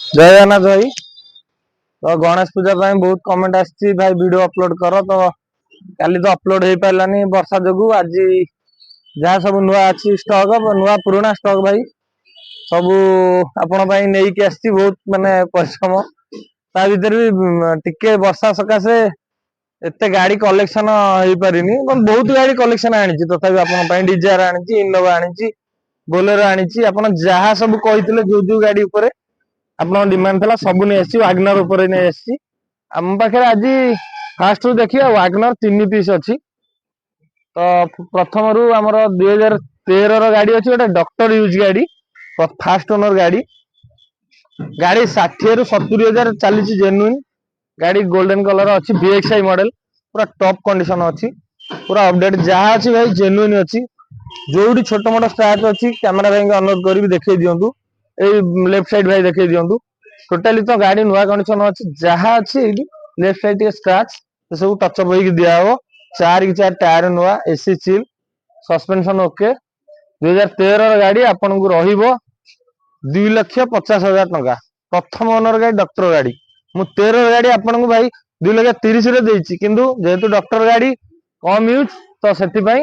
जय जगन्नाथ भाई। तो गणेश पूजा बहुत कमेंट आसी भाई वीडियो अपलोड कर तो काली तो अपलोड हो पारानी वर्षा जो आज जहाँ सब नुआ अच्छी स्टॉक नुआ पुराना स्टॉक भाई सब आपण नहीं आसी बहुत माने परिश्रम ता भीतर भी टिके वर्षा सकाशे एते गाड़ी कलेक्शन हो पारिनी बहुत गाड़ी कलेक्शन आनी तथापि आपण डिजायर आनी इनोवा आनी बोलेरो आनी आप जहाँ सब कहते जो जो गाड़ी उपरे आपन डिमांड था सब नहीं आसी वागनर ऊपर नहीं आसी आम पाखे आज फास्ट रू देखिए वागनर 3 पीस अच्छी तो प्रथम रू आमर 2013 गाड़ी अच्छी गोटे डॉक्टर यूज गाड़ी फास्ट ओनर गाड़ी गाड़ी 60 रू 70,000 चली जेन्युइन गाड़ी गोल्डन कलर अच्छी बीएक्सआई मॉडल पूरा टॉप कंडीशन अच्छी पूरा अपडेट जहाँ अच्छी भाई जेन्युइन अच्छी जो छोट मोट स्क्रैच अच्छी कैमेरा भाई अनुरोध करी देखे दिंतु लेफ्ट साइड भाई देखे दिंतु टोटाली तो गाड़ी नुआ कंडीशन अच्छी जहाँ अच्छी लेफ्ट साइड स्क्रैच सब टचअप हो दिहब 4 की 4 टायर नुआ एसी चिल सस्पेंशन ओके 2013 गाड़ी आपन को रहिबो 2,50,000 टंका प्रथम ओनर गाड़ी डॉक्टर गाड़ी मु 13 गाड़ी आपन को भाई 2,30,000 रे देछि किंतु जेहेतु डॉक्टर गाड़ी कम यूज तो सेति भाई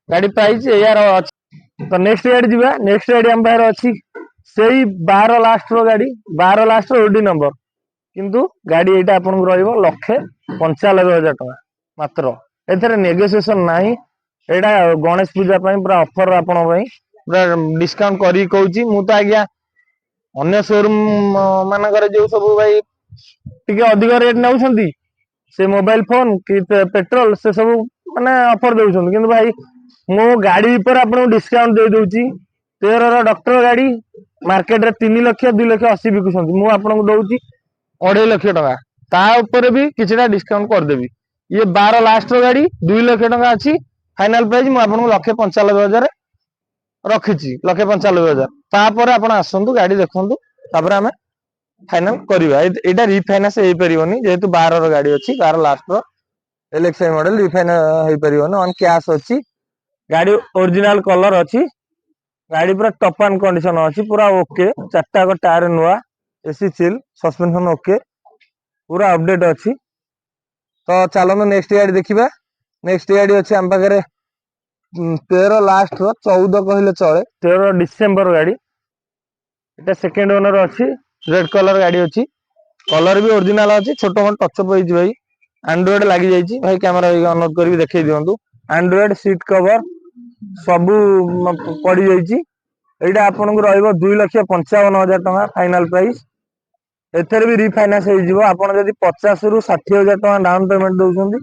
गाड़ी प्राइस यार अच्छी तो नेक्स्ट गाड़ी जीवा नेक्स्ट गाड़ी हम बाहर अच्छी सेही 12 लास्ट रो गाड़ी 12 लास्ट रो ओडी नंबर किंतु गाड़ी एटा आपन को रहइबो 1,95,000 टंका मात्र एथरे नेगोशिएशन नाही एटा गणेश पूजा पई पूरा ऑफर आपन पई पूरा डिस्काउंट करी कहूची मु तो आज्ञा अन्य शोरूम मानकर जो सब भाई टिके अधिक रेट नउछंती से मोबाइल फोन कि पेट्रोल से सब माने ऑफर देउछंती किंतु भाई मो गाड़ी ऊपर आपन डिस्काउंट दे दोची 13 डॉक्टर गाड़ी मार्केट रे 3 लाख 2,80,000 बिकुछंती मु आपन को दउची 2.5 लाख टका ता ऊपर भी किछटा डिस्काउंट कर देबी ये 12 लास्ट रो गाड़ी 2 लाख टका अछि फाइनल प्राइस मु आपन को 1,95,000 रखिछि 1,95,000 तापर आपन आसंतु गाड़ी देखंतु तापर हमें फाइनल करबा एटा रिफाइनांस हे परिबोनी जेहेतु 12 रो गाड़ी अछि 12 लास्ट रो एलएक्सआई मॉडल रिफाइनांस हे परिबोनी ऑन कैश अछि गाड़ी ओरिजिनल कलर अछि गाड़ी पूरा टॉप एंड कंडीशन अछि पूरा ओके चारटा को टायर नुआ एसी चिल सस्पेंशन ओके पूरा अपडेट अछि तो चलो नेक्स्ट गाड़ी देखिबा नेक्स्ट गाड़ी अछि हम पाखरे 13 लास्ट रो 14 कहले चले 13 डिसेंबर गाड़ी एटा सेकंड ओनर अछि रेड कलर गाड़ी अछि कलर भी ओरिजिनल अछि छोटो मोट टचअप होई भाई एंड्रॉइड लागि जाईची भाई कैमरा भाई अनुरोध करी देखै दियंतु एंड्रॉइड सीट कवर सब पड़ी जाईची एटा आपन को रहइबो 2,55,000 टका फाइनल प्राइस एथरे भी रिफाइनांस हो जिवो आपन जदी 50 रु 60,000 टका डाउन पेमेंट दउछंती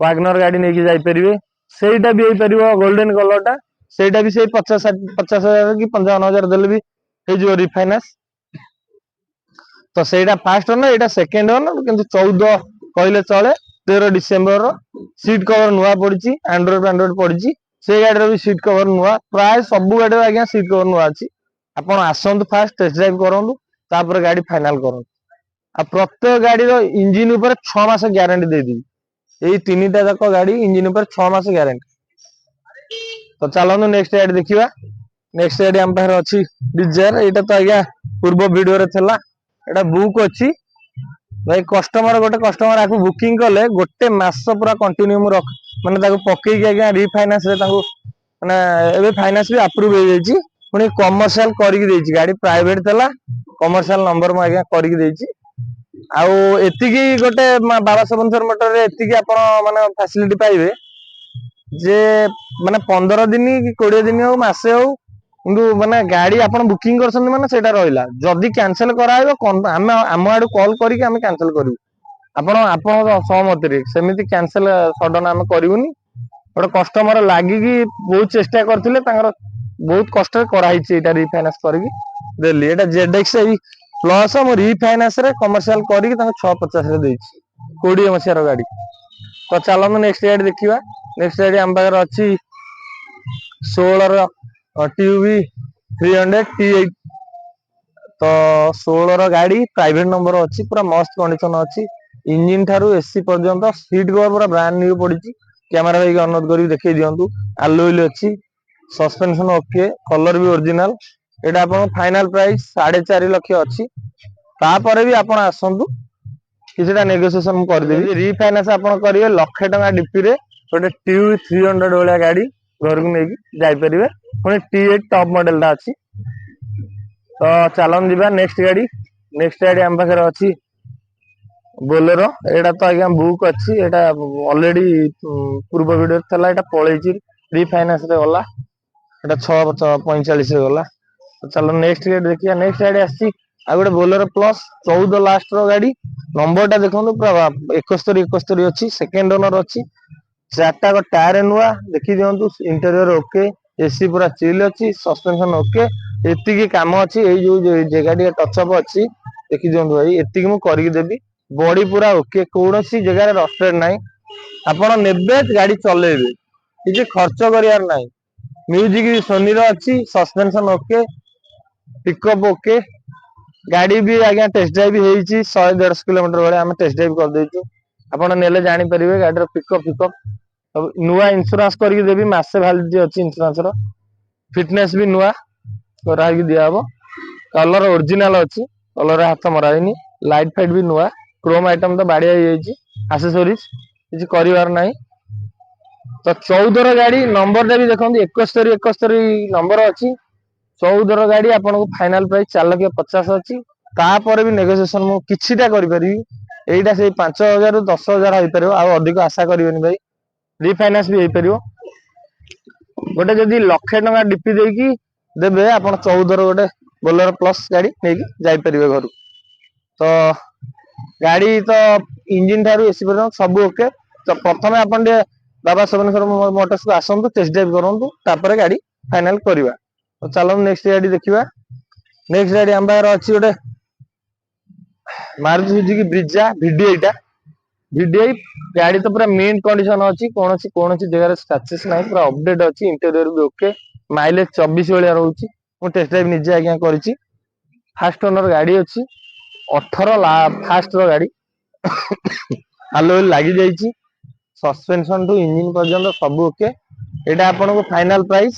वागनर गाड़ी नै कि जाई परिबे सेटा भी होई परिबो गोल्डन कलर टा सेटा भी से 50,000 कि 55,000 देले भी हे जो रिफाइनांस तो सेटा फर्स्ट ओनर एटा सेकंड ओनर किंतु 14 कहले चले 13 डिसेंबर सीट कवर नुआ पड़िची एंड्रॉइड पड़िची से गाड़ी भी सीट कवर नुआ प्राय सब गाड़ी आज्ञा सीट कवर नुआ अछि आपण आसंतु फास्ट टेस्ट ड्राइव करंतु तापर गाड़ी फाइनल करंतु आ प्रत्येक गाड़ी रो इंजन ऊपर 6 मास गारंटी दे दी एई तीनटा जाक गाड़ी इंजन ऊपर 6 मास गारंटी तो चलो नेक्स्ट गाड़ी देखिबा नेक्स्ट गाड़ी हम पाखर अछि डिजायर एटा तो आज्ञा पूर्व वीडियो रे थला एटा बुक अछि भाई कस्टमर गोटे कस्टमर आकु बुकिंग कले गोटे मास पूरा कंटिन्यू मु रख माने ताको पक्कै के आज्ञा रिफाइनांस रे ताको माने एबे फाइनांस भी अप्रूव हो जाईची पुनी कमर्शियल करिक देईची गाड़ी प्राइवेट थला कमर्शियल नंबर मु आज्ञा करिक देईची आउ एतिकी गोटे बाबा सबनसर मोटर रे एतिकी आपण माने फैसिलिटी पाइबे जे माने 15 दिन कि 20 दिन हो मासे हो किंतु माने गाड़ी आपण बुकिंग करछन माने सेटा रहिला जदी कैंसिल कराइबो हम हम आडू कॉल करी के हम कैंसिल करू आपण आपण सहमति रे सेमिति कैंसिल सडन हम करिवनी गोटे कस्टमर लागि कि बहुत चेष्टा करथिले तांगर बहुत कष्ट कराई छी एटा रिफाइनांस करी देली एटा जेडएक्स प्लस हम रिफाइनांस रे कमर्शियल करी के तांग 650 रे देछि 20 मसिया रो गाड़ी तो चलो नेक्स्ट गाड़ी देखिबा नेक्स्ट गाड़ी हम पाखर अछि 16 रो टीवी 300 T8 तो 16 रो गाड़ी प्राइवेट नंबर अछि पूरा मस्त कंडीशन अछि इंजन थारू एसी पर्यंत सीट कवर पूरा ब्रांड न्यू पड़िछि कैमरा भाई अनुरोध करी देखै दियंतु अलोइल अछि सस्पेंशन ओके कलर भी ओरिजिनल एटा अपन फाइनल प्राइस 4.5 लाख अछि तापर भी आपण आसंतु किछटा नेगोशिएशन मु कर देबी रीफाइनांस आपण करिवे लाख टका डीपी रे गोटे टीयू 300 वाला गाड़ी घर को नेकी जाई परिवे पुणी T8 टॉप मॉडल दा अछि तो चलन दिबा नेक्स्ट गाड़ी हम पाखरे अछि बोलेरो एटा तो आज्ञा बुक अछि एटा ऑलरेडी पूर्व वीडियो थला एटा पळेछि रीफाइनांस रे गला एटा 645 रे गला तो चलो नेक्स्ट गाड़ी देखिया नेक्स्ट गाड़ी आछि आ गोटे बोलेरो प्लस 14 लास्ट रो गाड़ी नंबर टा देखो पूरा 71 अच्छी सेकेंड ओनर अच्छी चारटा को टायर नुआ देखी दिंतु इंटेरियर ओके एसी पूरा चिल अच्छी सस्पेंशन ओके एतिकी काम अच्छी ये जो जगह टचअप अच्छी देखी दिंतु भाई एतिकी मु करके देबी बॉडी पूरा ओके कौन जगह रस्टेड ना आपण नेबे गाड़ी चलेबे किसी खर्च करियार नाही म्यूजिक सोनी रो अच्छी सस्पेंशन ओके पिकअप ओके गाड़ी भी आज्ञा टेस्ट ड्राइव होईची 100-150 किलोमीटर वाले आम टेस्ट ड्राइव कर देइछु आपण नेले जानि परिबे गाड़ी रो पिकअप नुआ इंश्योरेंस करके देबी मासे वैलिडिटी अछि इंश्योरेंस रो फिटनेस भी नुआ करा के दिया हबो कलर ओरिजिनल अछि कलर हाथ मराइनी लाइट फाइट भी नुआ क्रोम आइटम तो बाडिया होईची एक्सेसरीज किछि करिवार नाही तो 14 रो गाड़ी नंबर टा भी देखंती 71 नंबर अछि 14 रो गाड़ी आपन को फाइनल प्राइस 4,50,000 अछि तापर भी नेगोशिएशन मु किछिटा करि परिबी एइटा से 5,000 रु 10,000 होई परिबो आ अधिक आशा करिवेनी भाई रीफाइनांस भी होई परिबो गोटे जदी लाख टका डीपी देकी देबे आपन 14 रो गोटे बोलेरो प्लस गाड़ी नेकी जाई परिबे घर तो गाड़ी तो इंजन थारू एसी पर्यंत सब ओके तो प्रथमे आपन दे बाबा सवनेश्वर मोटर्स को आसंतु टेस्ट ड्राइव करंतु तापर गाड़ी फाइनल करबा तो चलो नेक्स्ट गाड़ी देखिबा नेक्स्ट गाड़ी हम बाहर अछि गोटे मारुति सुजुकी ब्रिजा VDI गाड़ी तो पूरा मेन कंडीशन अछि कोन जगह स्क्रैचेस नाही पूरा अपडेट अछि इंटीरियर भी ओके माइलेज 24 वाला रहउची मु टेस्ट ड्राइव निजे आज्ञा करिछि फर्स्ट ओनर गाड़ी अछि 18 फास्ट रो गाड़ी आलो लागि जाईछि सस्पेंशन टू इंजन पर्यंत सब ओके एटा आपन को फाइनल प्राइस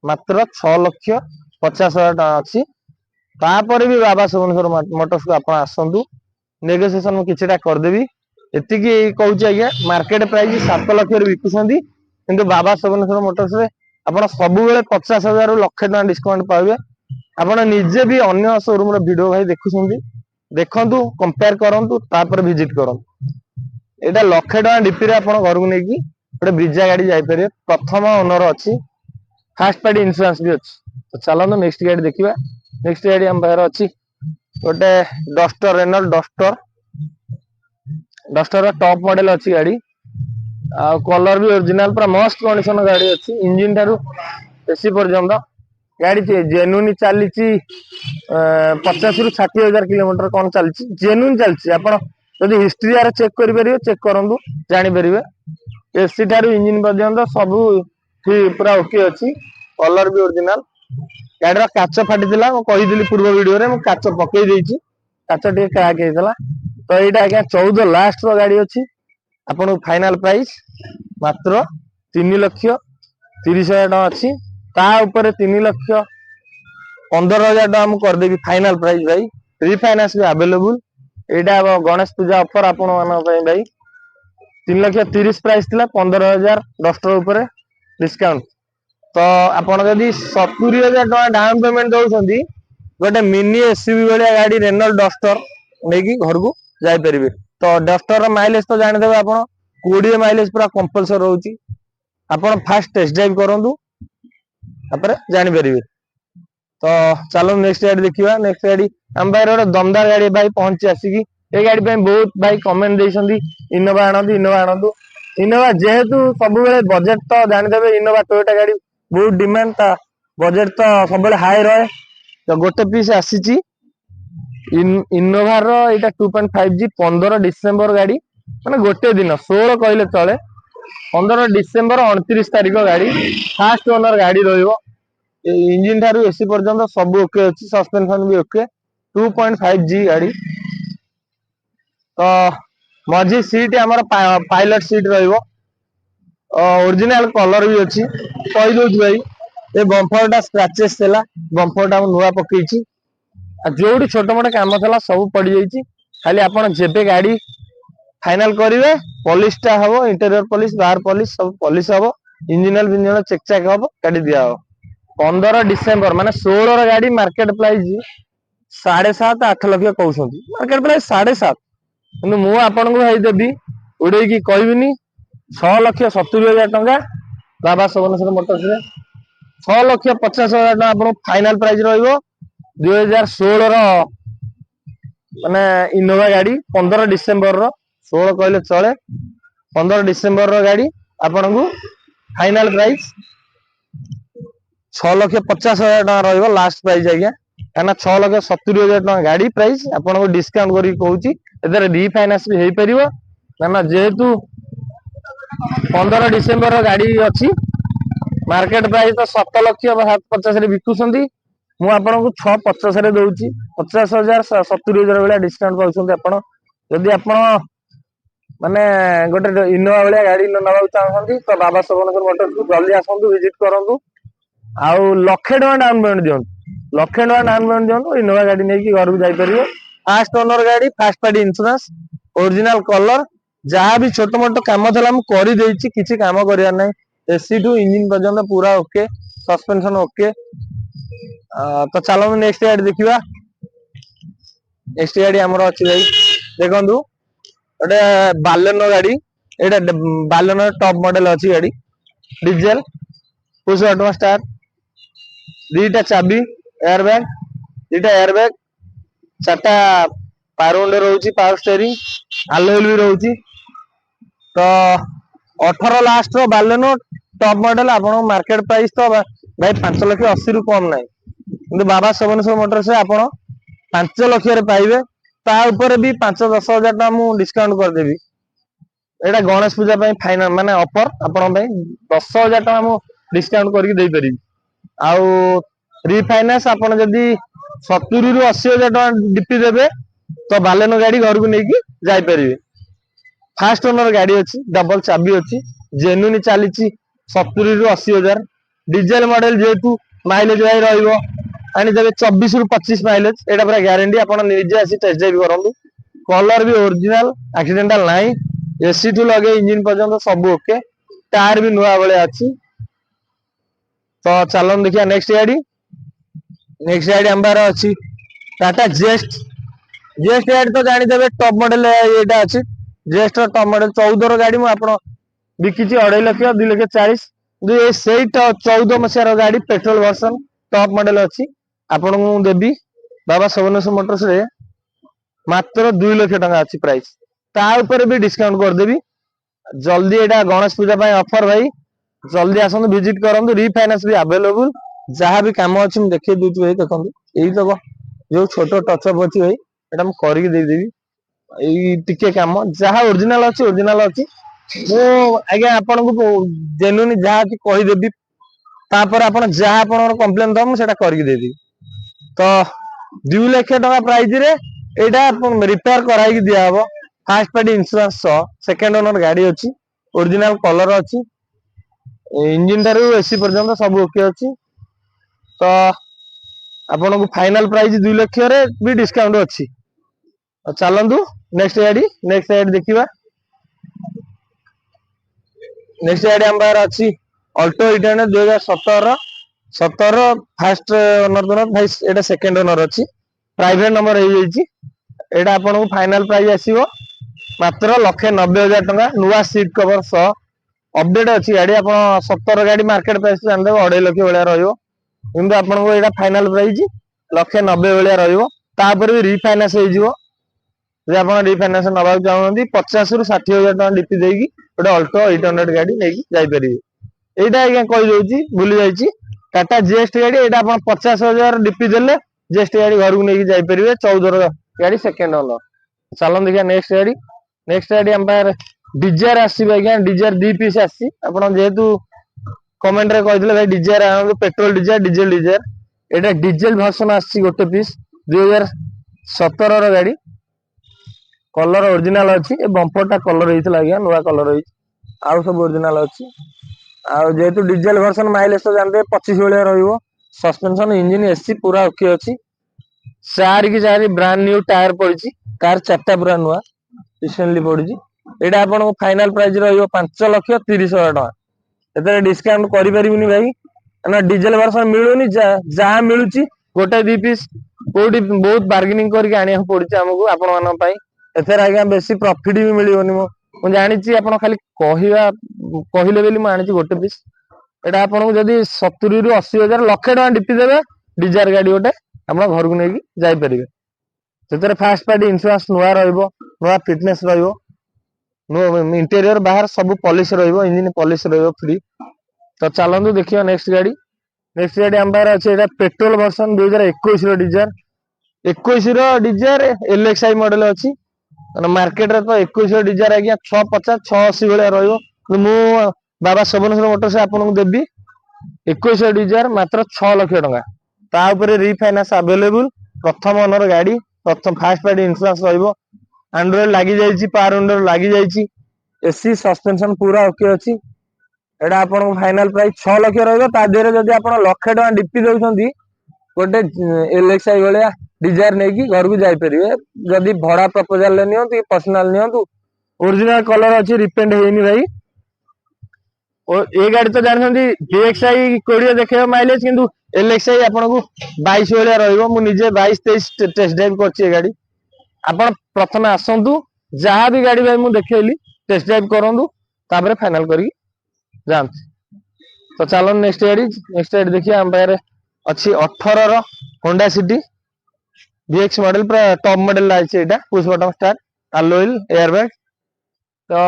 मात्र 6,50,000 टका अछि तापर भी बाबा सवनेश्वर मोटर्स को आपण आसंतु नेगोशिएशन मु किछटा कर देबी एतिकी कहूची आज्ञा मार्केट प्राइस 7 लाख रे बिकुसंदी किंतु बाबा सवनेश्वर मोटर्स रे आपण सब बेले 50,000 रु लाख टका डिस्काउंट पाइबे आपण निजे भी अन्य शोरूम रो वीडियो भाई देखुसंदी देखंतु कंपेयर करंतु तापर विजिट करंतु एटा लाख टका डीपी रे आपण घर को नेकी गोटे ब्रिजा गाड़ी जाई परिबे प्रथम ओनर अछि फर्स्ट पार्टी इंश्योरेंस भी अछि तो चलो नेक्स्ट गाड़ी देखिबा नेक्स्ट गाड़ी हम बाहर अछि गोटे Duster Renault Duster top model अछि गाड़ी आ कलर भी ओरिजिनल पूरा मस्त कंडीशन गाड़ी अछि इंजन थारू एसी पर्यंत गाड़ी जेन्युइन चलीची 50 रु 60,000 किलोमीटर कोन चलीची जेन्युइन चलची आपण जदी हिस्ट्री यार चेक करि परिबे चेक करंतु जानि परिबे एसी थारू इंजन पर्यंत सब पूरा ओके अछि कलर भी ओरिजिनल गाड़ी काच फाटी कही पूर्व वीडियो रे काच पकई देछि काच टे क्रैक हेतला तो एटा आज्ञा 14 लास्ट रो गाड़ी अछि आपन फाइनल प्राइस मात्र 3,30,000 टका अछि ता ऊपर 3,15,000 टका हम कर देबी फाइनल प्राइस भाई रीफाइनांस भी अवेलेबल एटा गणेश पूजा ऑफर आपन मान पई भाई 3,30,000 प्राइस थिला 15,000 डस्टर ऊपर डिस्काउंट तो आपण जदी 70,000 टका डाउन पेमेंट दउछंदी गोटे मिनी एसयूवी वाला गाड़ी रेनॉल्ट डस्टर नेकी घर को जाई परिबे तो डस्टर रो माइलेज तो जानि देबे आपण 20 माइलेज पूरा कंपलसरी रहउची आपण फास्ट टेस्ट ड्राइव करंतु तापर जानि परिबे तो चलो नेक्स्ट गाड़ी देखिबा नेक्स्ट गाड़ी हम भाई रो दमदार गाड़ी भाई पहुंची आसीकी ए गाड़ी पे बहुत भाई कमेंट देइछंदी इनोवा आनंदु इनोवा जेहेतु सब बेले बजेट तो जानि देबे इनोवा टोयोटा गाड़ी बहुत डिमांड ता बजेट तो सब बेले हाई रहे तो गोटे पीस आसीची इनोवा रो एटा 2.5G 15 डिसेंबर गाड़ी माने गोटे दिन 16 कहले चले 15 डिसेंबर 29 तारिख गाड़ी फास्ट ओनर गाड़ी रहिबो इंजन थारू एसी पर्यंत सब ओके अछि सस्पेंशन भी ओके 2.5G गाड़ी तो मझी सीट हमर पायलट सीट रहिबो ओरिजिनल कलर भी अछि कहि दोछ भाई ए बम्पर टा स्क्रैचेस थेला बम्पर टा नुआ पकेछि जोटी छोट मोट काम था सब पड़ जाइए खाली आप जेबे गाड़ी फाइनाल करेंगे पॉलिशटा हम इंटेरियर पॉलिश बाहर पॉलिश सब पॉलिश हम इंजिनियल विंजिनियल चेक चेक हम गाड़ी दिया हम 15 डिसेम्बर माने 16 गाड़ी मार्केट प्राइस 7.5 8 लक्ष कहते मार्केट प्राइस 7.5 कि मुझे देवी उड़े कहबिनी 6,70,000 टंका बाबा सवनेश्वर मोटर्स 6,50,000 टका फाइनाल प्राइस रही 2016 माने इनोवा गाड़ी 15 डिसेम्बर 16 कहले चले 15 डिसेम्बर गाड़ी आपण को फाइनाल प्राइस 6,50,000 टका रही लास्ट प्राइस आज्ञा क्या 6,70,000 टका गाड़ी प्राइस आपको डिस्काउंट करके कहूँ रिफाइनान्स भी हो पार ना जेहेतु 15 डिसेम्बर गाड़ी अच्छी मार्केट प्राइस तो 7,50,000 बिकुंट ମୁଁ ଆପଣଙ୍କୁ 6,50,000 ଦଉଛି 50,000 70,000 ଭଳିଆ ଡିସକାଉଣ୍ଟ ପାଉଛନ୍ତି ଆପଣ ଯଦି ଆପଣ ମାନେ ଗୋଟେ ଇନୋଭା ଭଳିଆ ଗାଡି ନେବାକୁ ଚାହୁଁଛନ୍ତି ତ ବାବା ସବନେଶ୍ୱର ମୋଟରକୁ ଜଲ୍ଦି ଆସନ୍ତୁ ଭିଜିଟ କରନ୍ତୁ ଆଉ ₹1,00,000 ଡାଉନ ପେମେଣ୍ଟ ଦିଅନ୍ତୁ ₹1,00,000 ଡାଉନ ପେମେଣ୍ଟ ଦିଅନ୍ତୁ ଇନୋଭା ଗାଡି ନେଇକି ଘରକୁ ଯାଇପାରିବେ ଫାଷ୍ଟ ଓନର ଗାଡି first party insurance original colour ଯାହା ବି ଛୋଟ ମୋଟ କାମ ଥିଲା ମୁଁ କରିଦେଇଛି କିଛି କାମ କରିବାର ନାହିଁ एसी टू इंजिन पर्यंत पूरा ओके सस्पेंशन ओके तो चलो नेक्स्ट गाड़ी देखिबा नेक्स्ट गाड़ी हमर अछि भाई देखंतु एटा बालेनो गाड़ी एटा बालेनो टॉप मॉडल अछि गाड़ी डीजल पुश ऑटो स्टार्ट दीटा चाबी एयर बैग चारटा पावर विंडो रहउची पावर स्टीयरिंग अलॉय भी रहउची तो 18 लास्ट रो बालेनो टॉप मॉडल आपन मार्केट प्राइस तो भाई 5,80,000 रु कम नाही किंतु बाबा सवनेश्वर मोटर से आपन 5 लाख रे पाइबे ता ऊपर भी 5-10 हजार टा मु डिस्काउंट कर देबी एटा गणेश पूजा पई फाइनल माने ऑफर आपन पई 10,000 टा मु डिस्काउंट करके देई परिबी आउ रिफाइनांस आपन जदी 70 रु 80,000 टा डीपी देबे तो बालेनो गाड़ी घर को नेकी जाई परिबे फास्ट ओनर गाड़ी अच्छी डबल चाबी अच्छी जेन्युइन चली 70 रु 80,000 डीजेल मॉडल जेहेतु माइलेज भाई रहिबो आनी देबे 24 रु 25 माइलेज एटा पूरा गारंटी आपन निजे आसी टेस्ट ड्राइव करंतु कलर भी ओरिजिनल एक्सीडेंटल नाही एसी टू लगे इंजन पर्यंत सब ओके टायर भी नुआ बळे अछि तो चलन देखिया नेक्स्ट गाड़ी अंबार अछि टाटा जेस्ट गाड़ी तो जानि देबे टॉप मॉडल एटा अछि जेस्ट टॉप मॉडल 14 गाड़ी मु आपण बिकिछि 2.5 लाख 2,40,000 जे सेई 14 मसिया गाड़ी पेट्रोल वर्जन टॉप मॉडल अछि आपण मु देबी बाबा सवनेश्वर मोटर्स रे मात्र 2 लाख टका अछि प्राइस ता ऊपर भी डिस्काउंट कर देबी जल्दी एटा गणेश पूजा पई ऑफर भाई जल्दी आसंतु विजिट करंतु रिफाइनांस भी अवेलेबल जहां भी काम अछि मु देखै दूची भाई देखंतु एई तो जो छोटो टच अप अछि भाई एटा मु करके दे देबी एई टिके काम जहां ओरिजिनल अछि मु आज्ञा आपन को जेन्युइन जहां कि कहि देबी तापर आपन जहां आपन कंप्लेन दम सेटा करके दे देबी तो 2 लाख टका प्राइस रे एटा रिपेयर कराई कि दिया हबो first party insurance second owner गाड़ी अछि ओरिजिनल कलर अछि इंजन थारू एसी पर्यंत सब ओके अछि तो आपन को फाइनल प्राइस 2 लाख रे भी डिस्काउंट अछि चलंतु नेक्स्ट गाड़ी देखिबा नेक्स्ट गाड़ी अंबार अछि ऑल्टो 2017 फर्स्ट ओनर भाई एटा सेकंड ओनर अछि प्राइवेट नंबर हो जाइछि एटा आपन को फाइनल प्राइस आसीबो मात्र 1,90,000 टका नुआ सीट कवर सह अपडेट अछि गाड़ी आपन 17 गाड़ी मार्केट प्राइस जान देबो 2.5 लाख भलिया रहइबो किंतु आपन को एटा फाइनल प्राइस 1,90,000 भलिया रहइबो ता ऊपर भी रिफाइनांस हो जिवो जे आपन रिफाइनांस नबा चाहउंदी 50 रु 60,000 टका डीपी देगी ओटा ऑल्टो 800 गाड़ी नेकी जाई परिबे एटा आज्ञा कहि दोची भूली जाईची टाटा जेस्ट गाड़ी एटा आपन 50,000 डीपी देले जेस्ट गाड़ी घर को नेकी जाई परिबे 14 गाड़ी सेकंड ओनर चलन देखिया नेक्स्ट गाड़ी अंपायर डिजायर आसीबे आज्ञा डिजायर दी पीस आसी आपन जेहेतु कमेंट रे कहितले भाई डिजायर आनो पेट्रोल डिजायर डीजल डिजायर एटा डीजल वर्जन आसी गोटे पीस 2017 रो गाड़ी कलर ओरिजिनल अछि ए बम्परटा कलर हेइतला आज्ञा नुवा कलर हेइ आउ सब ओरिजिनल अछि आ जेहेतु डीजल वर्जन माइलेज तो जानते 25 भलिया रहइबो सस्पेंशन इंजन एसी पूरा ओके अछि चार की चार ब्रांड न्यू टायर पड़ी कार चार्टा पूरा नुआ रिसेंटली पड़ी एटा आपन फाइनल प्राइस रहियो 5,30,000 टका एते डिस्काउंट करि परिबुनी भाई ना डीजल वर्सन मिलुनी जहाँ मिलुची गोटे दी पीस कोठी बहुत बार्गेनिंग करके आनिया पड़ुची हमकु आपण मान पई एथेर आज्ञा बेसी प्रॉफिट भी मिलियोनी मु जानिची आपण खाली कहिले बेली मु आनिची गोटे पीस एटा आपन जदी 70 रु 80,000 लक्षे टका डिपी देबे डिजार गाड़ी गोटे आपण घर को नेकी जाई परिबे सेतरे फास्ट पार्टी इंश्योरेंस नुआ रहइबो नुआ फिटनेस रहइबो नो इंटीरियर बाहर सब पॉलिश रहइबो इंजन पॉलिश रहइबो फ्री तो चलंतु देखियो नेक्स्ट गाड़ी हम पारे अछि एटा पेट्रोल वर्जन 2021 रो डिजार एलएक्सआई मॉडल अछि मार्केट रे तो 21 रो डिजार आज्ञा 650 680 भलिया रहइबो मु बाबा सबनेश्वर मोटर से आपन को देबी 21 रो डिजार मात्र 6 लाख टका ता ऊपर रिफाइनांस अवेलेबल प्रथम ओनर गाड़ी प्रथम फास्ट पार्टी इंश्योरेंस रहइबो एंड्रॉइड लागि जाईची पावर विंडो लागि जाईची एसी सस्पेंशन पूरा ओके अछि एटा आपन फाइनल प्राइस 6 लाख रहइबो ता देरे जदी आपन लाख टका डीपी देउछंती गोटे एलएक्सआई भलिया डिजायर नेकी घर को जाई परिबे जदी भड़ा प्रपोजल ले नियंतु कि पर्सनल नियंतु ओरिजिनल कलर अछि रिपेंट हेनी भाई और ए गाड़ी तो जानछंती डीएक्सआई कोडियो देखियो माइलेज किंतु एलएक्सआई आपन को 22 भलिया रहइबो मु निजे 22 23 टेस्ट ड्राइव करछि ए गाड़ी आपन प्रथम आसंतु जहां भी गाड़ी भाई मु देखेली टेस्ट ड्राइव करंतु तापर फाइनल करी जान तो चलो नेक्स्ट गाड़ी देखिए हम पारे अच्छी 18 रो होंडा सिटी VX मॉडल पूरा टॉप मॉडल लाइछ एटा पुश बटन स्टार्ट अलोइल एयरबैग तो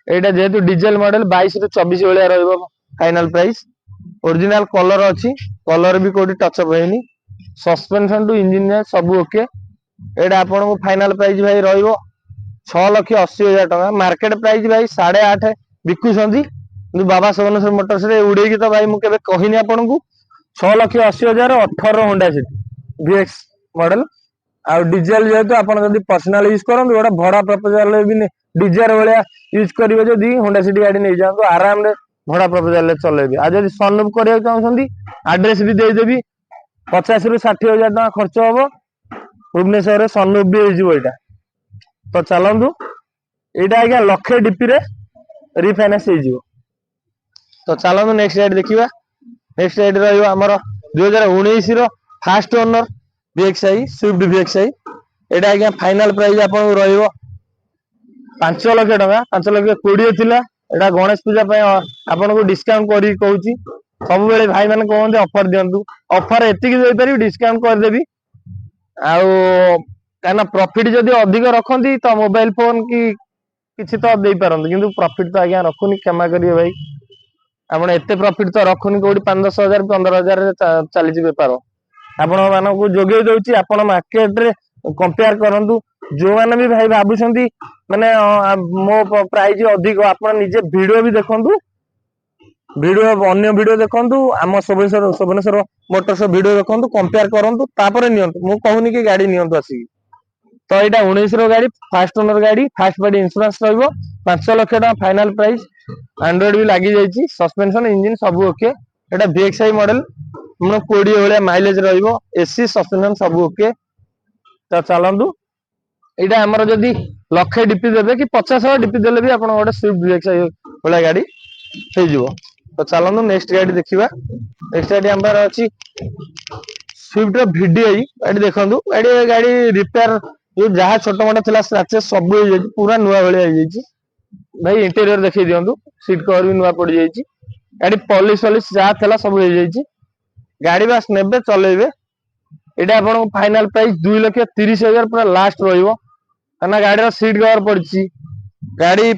एटा जेतु डीजल मॉडल 22 रु 24 भलिया रहइबो फाइनल प्राइस ओरिजिनल कलर अछि कलर भी कोडी टच अप हेनी सस्पेंशन टू इंजन सब ओके एटा आपन को फाइनल प्राइस भाई रहइबो 6,80,000 टका मार्केट प्राइस भाई 8.5 बिकुछंती किंतु बाबा सबनेश्वर मोटर्स रे उड़े की तो भाई मु केबे कहिनी आपन को 6,80,000 18 होंडा सिटी VX मॉडल आ डीजल जेतु आपन जदी पर्सनल यूज करन गोटा भड़ा प्रपोजल ले भी डीजल भलिया यूज करिवे जदी होंडा सिटी गाड़ी नै जांतो आराम रे भड़ा प्रपोजल ले चलेबे आ जदी सनरूफ करिया चाहछंती एड्रेस भी देई देबी 50 रु 60,000 टका खर्च होबो भुवनेश्वर रे सनरूफ भी हे जिवो एटा तो चलंतु एटा आज्ञा लक्षे डीपी रे रिफाइनांस हे जिवो तो चलंतु नेक्स्ट गाड़ी देखिबा नेक्स्ट गाड़ी रहइबो हमर 2019 रो first owner VXI Swift VXI एटा आज्ञा फाइनल प्राइस आपन रहइबो 5 लाख टका 5 लाख 20 थिला एटा गणेश पूजा पय आपन को डिस्काउंट करी कहूची सब बेले भाई माने कहंते ऑफर दियंतु ऑफर एतिकी देई पारी डिस्काउंट कर देबी आउ काना प्रॉफिट जदी अधिक रखंती तो मोबाइल फोन की किछि तो देई पारंती किंतु प्रॉफिट तो आज्ञा रखुनी क्षमा करियो भाई आपण एते प्रॉफिट तो रखुनी कोडी 5-10 हजार 15,000 रे चली जी बेपार आपण मानन को जोगेई दउची आपण मार्केट रे कंपेयर करंतु जो माने भी भाई भाबुछंती माने मो प्राइस अधिक आपण निजे वीडियो भी देखंतु वीडियो अन्य वीडियो देखंतु आम सबनेश्वर मोटर्स वीडियो देखंतु कंपेयर करंतु तापर नियंतु मु कहूनी कि गाड़ी नियंतु आसी तो एटा 19 रो गाड़ी फास्ट ओनर गाड़ी फास्ट पार्टी इंश्योरेंस रहइबो 5 लाख टका फाइनल प्राइस एंड्रॉइड भी लागि जाईची सस्पेंशन इंजन सब ओके एटा VXI मॉडल मन 20 भलिया माइलेज रहइबो एसी सस्पेंशन सब ओके तो चलंतु एटा हमर जदी लक्षे डीपी देबे कि 50 डीपी देले भी आपण गोटे स्विफ्ट VXI भलिया गाड़ी हे जिवो तो चलंतु नेक्स्ट गाड़ी देखिबा नेक्स्ट गाड़ी हमर अछि स्विफ्ट रो VDI गाड़ी देखंतु गाड़ी रिपेयर ये जहाँ छोट मोटा थिला स्क्रैचेस सब हो जाई पूरा नुआ भलिया हो जाई भाई इंटीरियर देखि दियंतु सीट कवर भी नुआ पड़ जाई गाड़ी पॉलिश जहाँ थिला सब हो जाई गाड़ी बस नेबे चलेबे एटा आपन फाइनल प्राइस 2,30,000 पूरा लास्ट रहइबो कना गाड़ी रो सीट कवर पड़ची गाड़ी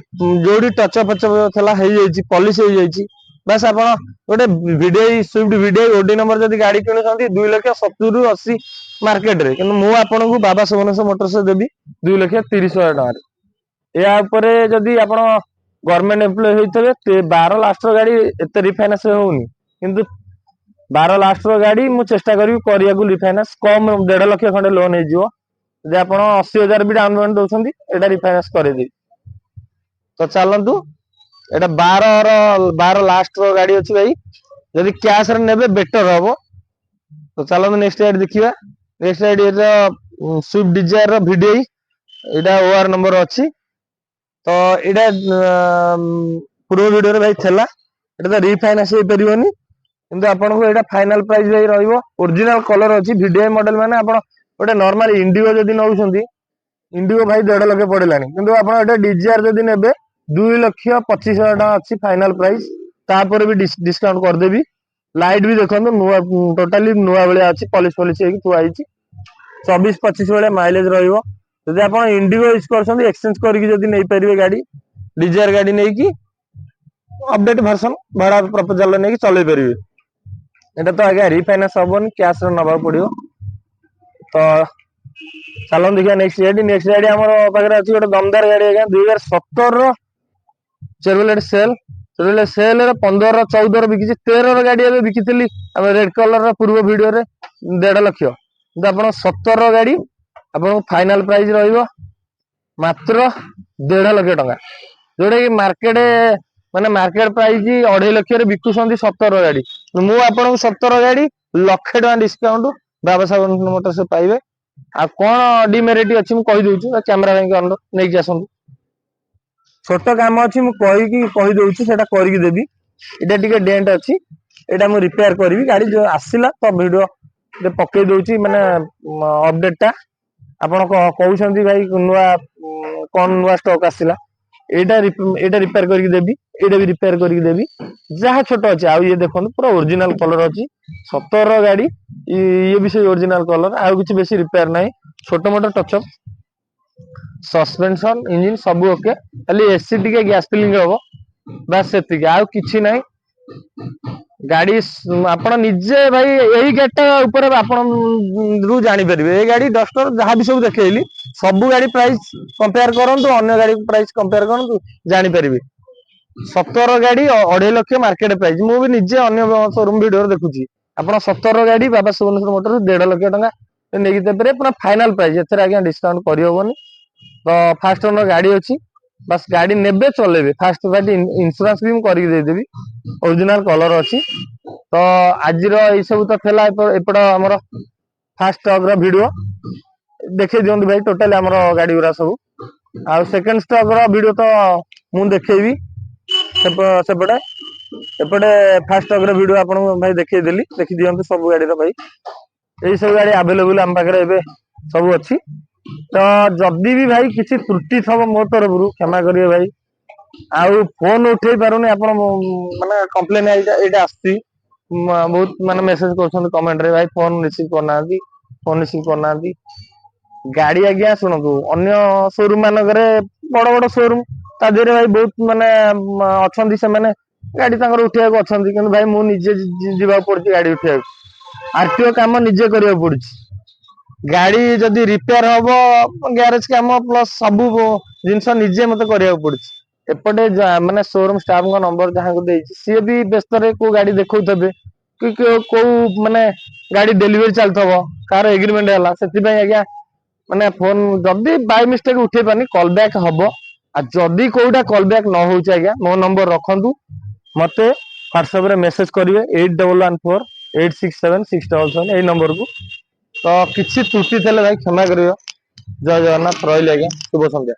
जोडी टच अप थिला हो जाई पॉलिश हो जाई बस आपन गोटे VDI Swift VDI OD number जदी गाड़ी किनुछंती 2,70,000 रु 80 मार्केट रे किंतु मु आपन को बाबा सबनेश्वर मोटर से देबी 2,30,000 टका या ऊपर जदी आपन गवर्नमेंट एम्प्लॉय होइतबे 12 लास्ट रो गाड़ी एते रिफाइनांस होउनी किंतु 12 लास्ट रो गाड़ी मु चेष्टा करबी करिया को रिफाइनांस कम 1.5 लाख खंडे लोन हे जिवो जे आपन 80,000 भी डाउन पेमेंट दोछंती एटा रिफाइनांस करे दे तो चलंतु एटा 12 लास्ट रो गाड़ी अछि भाई जदी कैश रे नेबे बेटर हबो तो चलंतु नेक्स्ट गाड़ी देखिबा नेक्स्ट गाड़ी Swift Dzire row VDI Etah OR number अछि तो एटा पूर्व वीडियो रे भाई थेला एटा तो रिफाइनांस हे परिबोनी किंतु आपन को एटा फाइनल प्राइस भाई रहइबो ओरिजिनल कलर अछि VDI मॉडल माने आपन ओटे नॉर्मल इंडिगो जदी नउछंती इंडिगो भाई 1.5 लाख पड़लानी किंतु आपन एटा डिजायर जदी नेबे 2,25,000 टका अछि फाइनल प्राइस तापर भी डिस्काउंट कर देबी लाइट भी देखो नुआ टोटाली नुआ बेले अछि पॉलिश पॉलिश हे थुआ आइछि 24-25 बेले माइलेज रहइबो जदी आपन इंडिगो यूज करछंती एक्सचेंज करके जदी नै परिबे गाड़ी डिजायर गाड़ी नै की अपडेट वर्जन बड़ा प्रपोजल नै की चलै परिबे एटा तो आगे रिफाइनांस हबन कैश रे नबा पड़ियो तो चलन देखिया नेक्स्ट गाड़ी हमर पाखरे अछि गोटे दमदार गाड़ी आज्ञा 2017 रो चेवलेट सेल रे 15 रो 14 रो बिकिछि 13 रो गाड़ी एबे बिकिथिली हम रेड कलर रो पूर्व वीडियो रे 1.5 लाख तो आपण 17 रो गाड़ी आपण फाइनल प्राइस रहइबो मात्र 1.5 लाख टका जोडे कि मार्केट माने मार्केट प्राइस 2.5 लाख रे बिकुसंती 17 गाड़ी मु आपण 17 गाड़ी लाख टका डिस्काउंट बाबा साहब मोटर से पाइबे आ कोन डिमेरिट अछि मु कहि दोछु कैमरा बैंक अंदर नै कि आसंतु छोट काम अछि मु कहि दोछु सेटा करिक देबी एटा टिके डेंट अछि एटा मु रिपेयर करबी गाड़ी जो आसिला तो वीडियो दे पक्के दोछि माने अपडेट टा आपण कहउछंती भाई नुआ कोन नुआ स्टॉक आसिला एटा रिपेयर करके देबी एटा भी रिपेयर करके देबी जहा छोट अछि आ ये देखो पूरा ओरिजिनल कलर अछि 17 रो गाड़ी ये भी से ओरिजिनल कलर आ किछि बेसी रिपेयर नै छोट मोटो टच अप सस्पेंशन इंजन सब ओके खाली एसी टिके गैस फिलिंग हबो बस सेतिक आ किछि नै गाड़ी आपण निजे भाई एही गाटा ऊपर आपण रु जानि परिबे ए गाड़ी डस्टर जहा भी सब देखैली सब गाड़ी प्राइस कंपेयर करंतु अन्य गाड़ी प्राइस कंपेयर करंतु जानि परिबे 17 गाड़ी 2.5 लाख मार्केट प्राइस मु भी निजे अन्य शोरूम वीडियो देखुची आपण 17 गाड़ी बाबा सुवनेश्वर मोटर 1.5 लाख टका नेकी देबरे पूरा फाइनल प्राइस एथरे आज्ञा डिस्काउंट करि होबनी तो फास्ट ओनर गाड़ी अछि बस गाड़ी नेबे चलेबे फास्ट गाड़ी इंश्योरेंस भी करि दे देबी ओरिजिनल कलर अछि तो आज रो ई सब तो थेला एपड हमर फास्ट स्टॉक रो वीडियो देखै दियंतु भाई टोटल हमर गाड़ी उरा सब आ सेकंड स्टॉक रो वीडियो तो मु देखैबी सेपटे एपटे फास्ट स्टॉक रो वीडियो आपन भाई देखै देली देखि दियंतु सब गाड़ी रो भाई एई सब गाड़ी अवेलेबल हम पाखरे एबे सब अछि तो जदी भी भाई किसी त्रुटि थब मो तरफरु क्षमा करिए भाई आउ फोन उठेई पारुनी आपण माने कंप्लेन एटा आस्ती बहुत माने मेसेज करछन कमेंट रे भाई फोन रिसीव करनांती गाड़ी आज्ञा सुनतु अन्य शोरूम मानकरे बड़ बड़ शोरूम ता देरे भाई बहुत माने अछंती से माने गाड़ी तांकर उठिया को अछंती किंतु भाई मु निजे जीवा पड़ती गाड़ी उठिया आरटीओ काम निजे करिया पड़छि गाड़ी जदी रिपेयर हबो गैरेज काम प्लस सब जिंस निजे मते करिया पड़छि एपटे माने शोरूम स्टाफ को नंबर जहां को देछि सी भी व्यस्त रे को गाड़ी देखौतबे कि को माने गाड़ी डिलीवरी चलतबो कार एग्रीमेंट हला सेति भाई आज्ञा माने फोन जदी बाय मिस्टेक उठे पानी कॉल बैक हबो आ जदी कोउटा कॉल बैक न होउछ आज्ञा मो नंबर रखंतु मते WhatsApp रे मेसेज करिवे 8114867677 ए नंबर को तो किछि त्रुटि थले भाई क्षमा करियो जय जगन्नाथ रहिल आज्ञा शुभ संध्या।